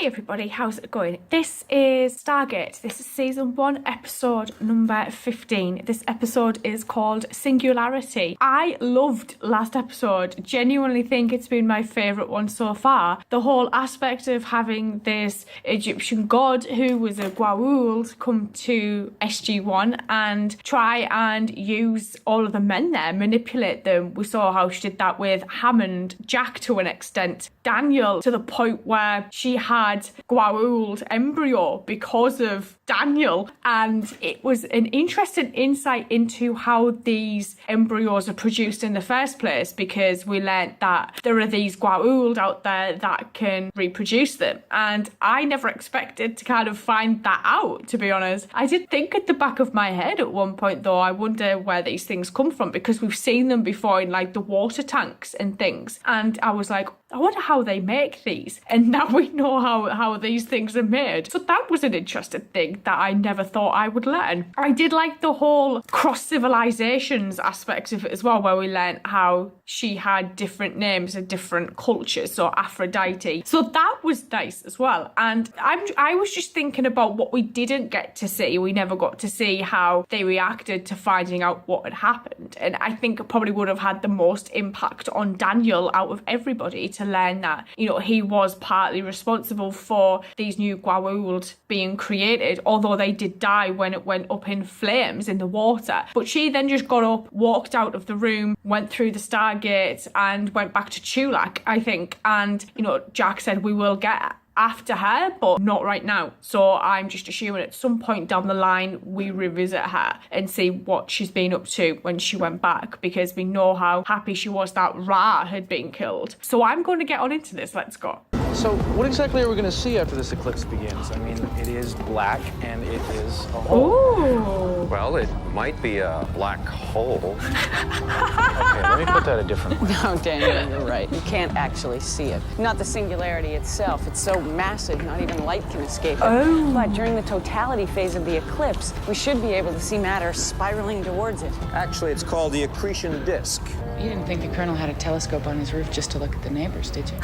Hey everybody, how's it going? This is Stargate. This is season 1, episode number 15. This episode is called Singularity. I loved last episode. Genuinely think it's been my favourite one so far. The whole aspect of having this Egyptian god who was a Gwaould come to SG-1 and try and use all of the men there, manipulate them. We saw how she did that with Hammond, Jack to an extent, Daniel to the point where she had Gwaould embryo because of Daniel, and it was an interesting insight into how these embryos are produced in the first place, because we learnt that there are these Gwaould out there that can reproduce them, and I never expected to kind of find that out, to be honest. I did think at the back of my head at one point though, I wonder where these things come from, because we've seen them before in like the water tanks and things, and I was like, I wonder how they make these, and now we know how these things are made. So that was an interesting thing that I never thought I would learn. I did like the whole cross civilizations aspect of it as well, where we learned how she had different names and different cultures, so Aphrodite. So that was nice as well. And I was just thinking about what we didn't get to see. We never got to see how they reacted to finding out what had happened. And I think it probably would have had the most impact on Daniel out of everybody to learn that, you know, he was partly responsible for these new Gwaould being created, although they did die when it went up in flames in the water. But she then just got up, walked out of the room, went through the Stargate and went back to Chulak, I think. And, you know, Jack said, we will get after her, but not right now. So I'm just assuming at some point down the line we revisit her and see what she's been up to when she went back, because we know how happy she was that Ra had been killed. So I'm going to get on into this. Let's go. So what exactly are we going to see after this eclipse begins? I mean, it is black and it is a hole. Ooh. Well, it might be a black hole. Okay, let me put that a different way. No, Daniel, you're right. You can't actually see it. Not the singularity itself. It's so massive, not even light can escape it. Oh. But during the totality phase of the eclipse, we should be able to see matter spiraling towards it. Actually, it's called the accretion disk. You didn't think the Colonel had a telescope on his roof just to look at the neighbors, did you?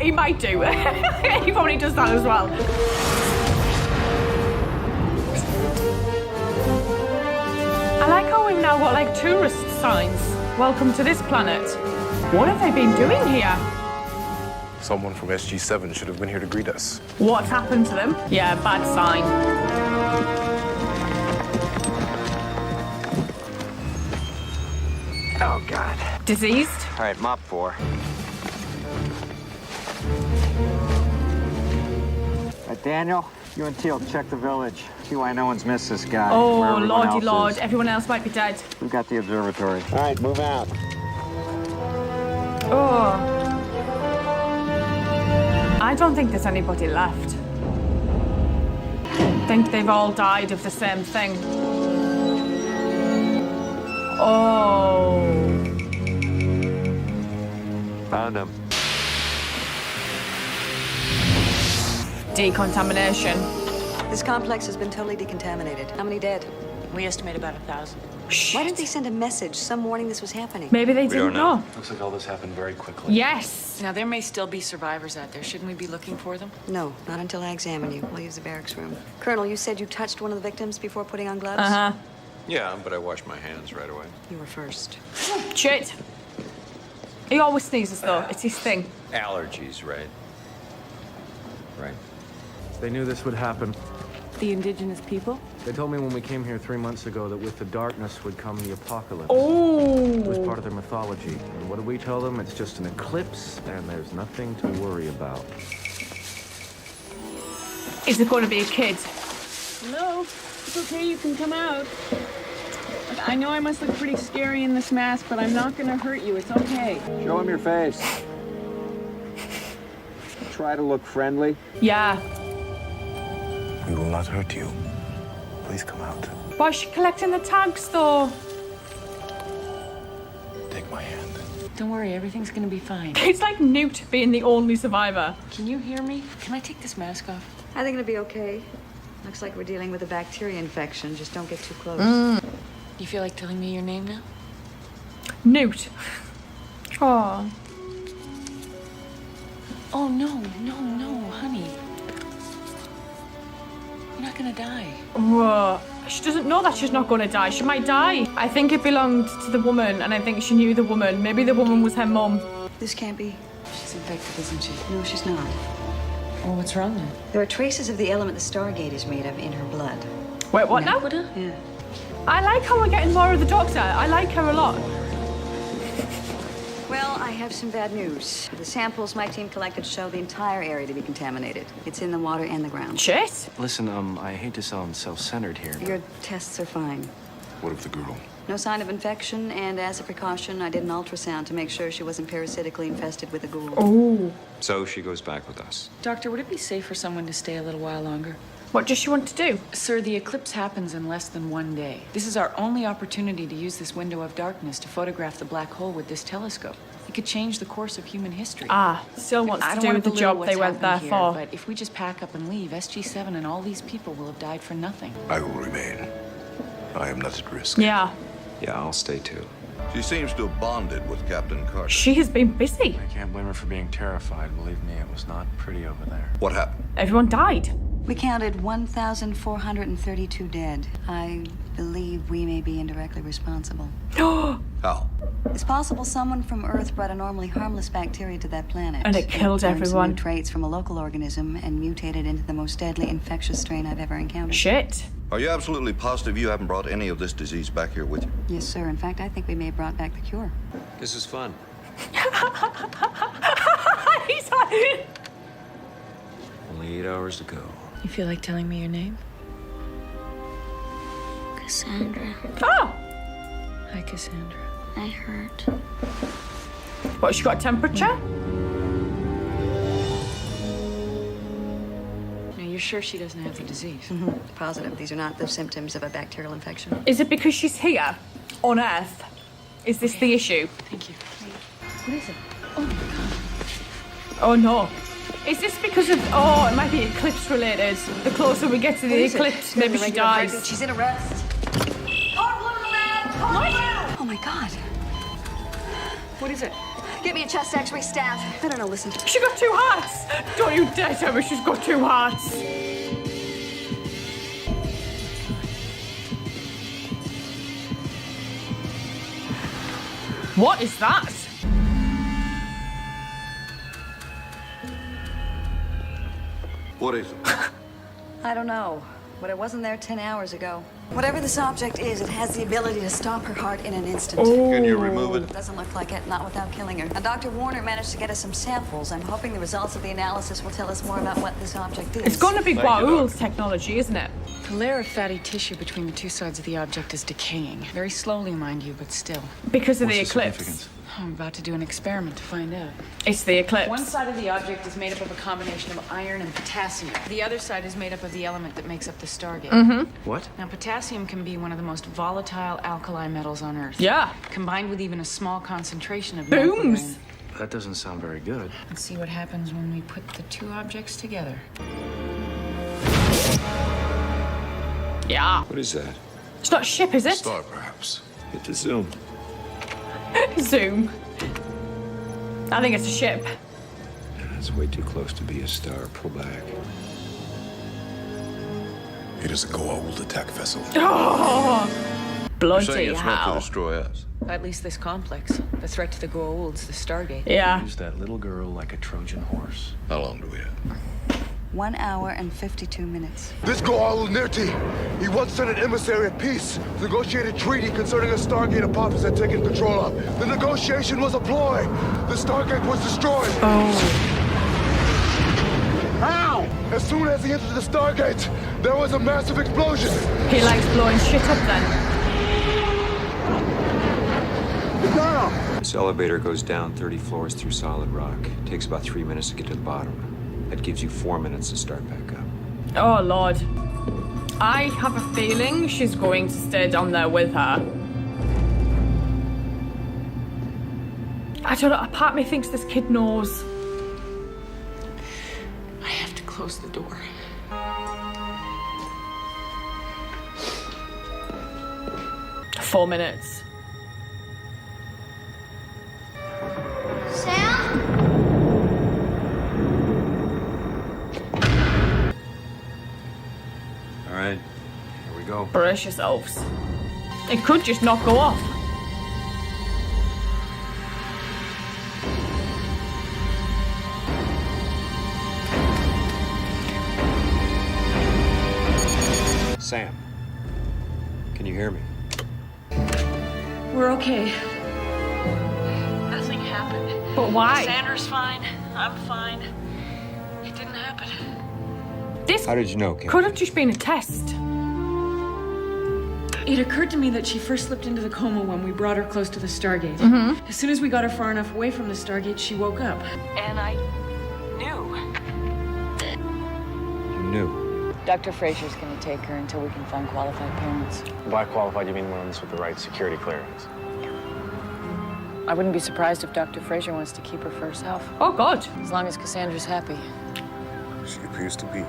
He might do. He probably does that as well. I like how we've now got like tourist signs. Welcome to this planet. What have they been doing here? Someone from SG-7 should have been here to greet us. What's happened to them? Yeah, bad sign. Oh, God. Diseased? All right, mop 4. Daniel, you and Teal check the village. See why no one's missed this guy. Oh, where everyone lordy else lord. is. Everyone else might be dead. We've got the observatory. All right, move out. Oh. I don't think there's anybody left. I think they've all died of the same thing. Oh. Found him. Decontamination. This complex has been totally decontaminated. How many dead? We estimate about 1,000. Why didn't they send a message, some warning this was happening? Maybe they didn't know. Looks like all this happened very quickly. Yes. Now, there may still be survivors out there. Shouldn't we be looking for them? No, not until I examine you. We'll use the barracks room. Colonel, you said you touched one of the victims before putting on gloves? Uh-huh. Yeah, but I washed my hands right away. You were first. Shit. He always sneezes though. It's his thing. Allergies, right? Right. They knew this would happen. The indigenous people? They told me when we came here 3 months ago that with the darkness would come the apocalypse. Oh. It was part of their mythology. And what did we tell them? It's just an eclipse and there's nothing to worry about. Is it going to be a kid? Hello? It's okay, you can come out. I know I must look pretty scary in this mask, but I'm not gonna hurt you. It's okay. Show him your face. Try to look friendly. Yeah. We will not hurt you. Please come out. Why is she collecting the tags though? Take my hand. Don't worry, everything's gonna be fine. It's like Newt being the only survivor. Can you hear me? Can I take this mask off? I think it'll be okay. Looks like we're dealing with a bacteria infection. Just don't get too close. You feel like telling me your name now? Newt. Oh. Oh, no, no, no. gonna die. Whoa. She doesn't know that she's not going to die. She might die. I think it belonged to the woman, and I think she knew the woman. Maybe the woman was her mum. This can't be. She's infected, isn't she? No, she's not. Well, what's wrong then? There are traces of the element the Stargate is made of in her blood. Wait, what now? Yeah. I like how we're getting more of the Doctor. I like her a lot. Well, I have some bad news. The samples my team collected show the entire area to be contaminated. It's in the water and the ground. Shit. Listen, I hate to sound self-centered here. Your tests are fine. What of the girl? No sign of infection, and as a precaution, I did an ultrasound to make sure she wasn't parasitically infested with a ghoul. Oh. So she goes back with us. Doctor, would it be safe for someone to stay a little while longer? What does she want to do? Sir, the eclipse happens in less than 1 day. This is our only opportunity to use this window of darkness to photograph the black hole with this telescope. It could change the course of human history. Ah, still wants I to don't do wanna the belittle job what's they went there happened here, for. But if we just pack up and leave, SG-7 and all these people will have died for nothing. I will remain. I am not at risk. Yeah. Yeah, I'll stay too. She seems to have bonded with Captain Carter. She has been busy. I can't blame her for being terrified. Believe me, it was not pretty over there. What happened? Everyone died. We counted 1,432 dead. I believe we may be indirectly responsible. How? It's possible someone from Earth brought a normally harmless bacteria to that planet. And it killed learned some everyone. new traits from a local organism and mutated into the most deadly infectious strain I've ever encountered. Shit. Are you absolutely positive you haven't brought any of this disease back here with you? Yes, sir. In fact, I think we may have brought back the cure. This is fun. He's like... Only 8 hours to go. You feel like telling me your name? Cassandra. Oh! Hi, Cassandra. I hurt. What, she got a temperature? Now, you're sure she doesn't have the disease? Positive. These are not the symptoms of a bacterial infection. Is it because she's here on Earth? Is this the issue? Thank you. What is it? Oh no. Is this because of... Oh, it might be eclipse related. The closer we get to the eclipse, maybe she dies. She's in arrest. Oh my God. What is it? Get me a chest x-ray stat. I don't know, listen. She got 2 hearts! Don't you dare tell me she's got 2 hearts! What is that? What is it? I don't know, but it wasn't there 10 hours ago. Whatever this object is, it has the ability to stop her heart in an instant. Can you remove it? Doesn't look like it, not without killing her. Now, Dr. Warner managed to get us some samples. I'm hoping the results of the analysis will tell us more about what this object is. It's gonna be Guaul's technology, isn't it? The layer of fatty tissue between the two sides of the object is decaying. Very slowly, mind you, but still. Because of the What's the eclipse. significance? I'm about to do an experiment to find out. It's the eclipse. One side of the object is made up of a combination of iron and potassium. The other side is made up of the element that makes up the Stargate. What? Now, potassium can be one of the most volatile alkali metals on Earth. Yeah. Combined with even a small concentration of Booms. nitrogen. That doesn't sound very good. Let's see what happens when we put the two objects together. Yeah. What is that? It's not a ship, is it? Star, perhaps. Hit the zoom. Zoom. I think it's a ship. That's way too close to be a star. Pull back. It is a Goa'uld attack vessel. Oh, You're saying bloody it's meant to hell. destroy us. At least this complex. The threat to the Goa'ulds, the Stargate. Yeah. Use that little girl like a Trojan horse. How long do we have? 1 hour and 52 minutes. This Goa'uld Nirti, he once sent an emissary of peace to negotiate a treaty concerning a Stargate Apophis had taken control of. The negotiation was a ploy. The Stargate was destroyed. Oh. How? As soon as he entered the Stargate, there was a massive explosion. He likes blowing shit up then. This elevator goes down 30 floors through solid rock. It takes about 3 minutes to get to the bottom. That gives you 4 minutes to start back up. Oh, Lord. I have a feeling she's going to stay down there with her. I don't know. A part of me thinks this kid knows. I have to close the door. Four minutes. Sam? All right, here we go. Brace yourselves. It could just not go off. Sam, can you hear me? We're okay. Nothing happened. But why? Sandra's fine. I'm fine. It didn't happen. This How did you know, Kim? could have just been a test. It occurred to me that she first slipped into the coma when we brought her close to the Stargate. As soon as we got her far enough away from the Stargate, she woke up. And I knew. You knew. Dr. Frazier's going to take her until we can find qualified parents. By qualified, you mean ones with the right security clearance? I wouldn't be surprised if Dr. Frazier wants to keep her for herself. Oh, God. As long as Cassandra's happy. She appears to be.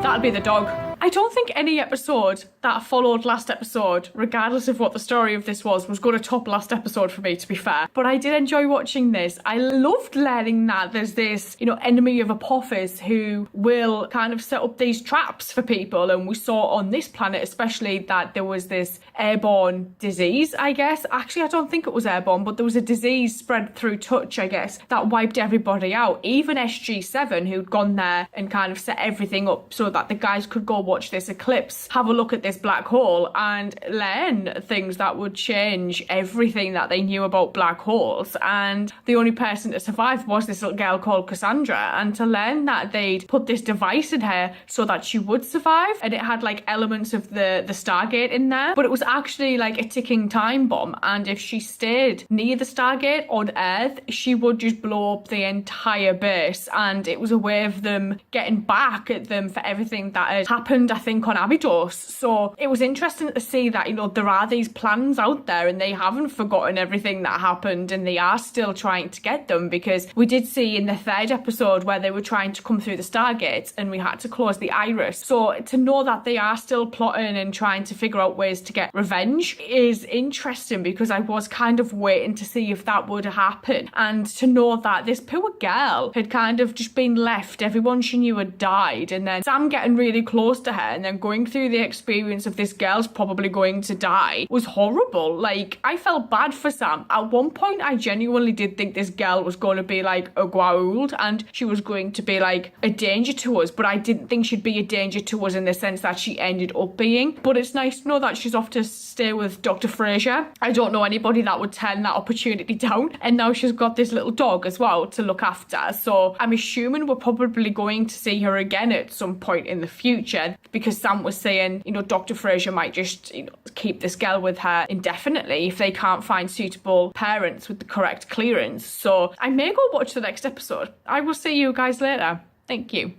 That'll be the dog. I don't think any episode that followed last episode, regardless of what the story of this was going to top last episode for me, to be fair. But I did enjoy watching this. I loved learning that there's this, enemy of Apophis who will kind of set up these traps for people. And we saw on this planet especially that there was this airborne disease, I guess. Actually, I don't think it was airborne, but there was a disease spread through touch, I guess, that wiped everybody out. Even SG-1, who'd gone there and kind of set everything up so that the guys could go watch this eclipse, have a look at this black hole and learn things that would change everything that they knew about black holes. And the only person to survive was this little girl called Cassandra, and to learn that they'd put this device in her so that she would survive, and it had like elements of the Stargate in there, but it was actually like a ticking time bomb, and if she stayed near the Stargate on Earth, she would just blow up the entire base. And it was a way of them getting back at them for everything that had happened, I think, on Abydos. So it was interesting to see that, there are these plans out there and they haven't forgotten everything that happened and they are still trying to get them, because we did see in the third episode where they were trying to come through the Stargates and we had to close the iris. So to know that they are still plotting and trying to figure out ways to get revenge is interesting, because I was kind of waiting to see if that would happen. And to know that this poor girl had kind of just been left, everyone she knew had died, and then Sam getting really close to her and then going through the experience of this girl's probably going to die was horrible. Like, I felt bad for Sam. At one point, I genuinely did think this girl was going to be like a Goa'uld and she was going to be like a danger to us, but I didn't think she'd be a danger to us in the sense that she ended up being. But it's nice to know that she's off to stay with Dr. Frazier. I don't know anybody that would turn that opportunity down, and now she's got this little dog as well to look after. So I'm assuming we're probably going to see her again at some point in the future, because Sam was saying, Dr. Frazier might just, keep this girl with her indefinitely if they can't find suitable parents with the correct clearance. So I may go watch the next episode. I will see you guys later. Thank you.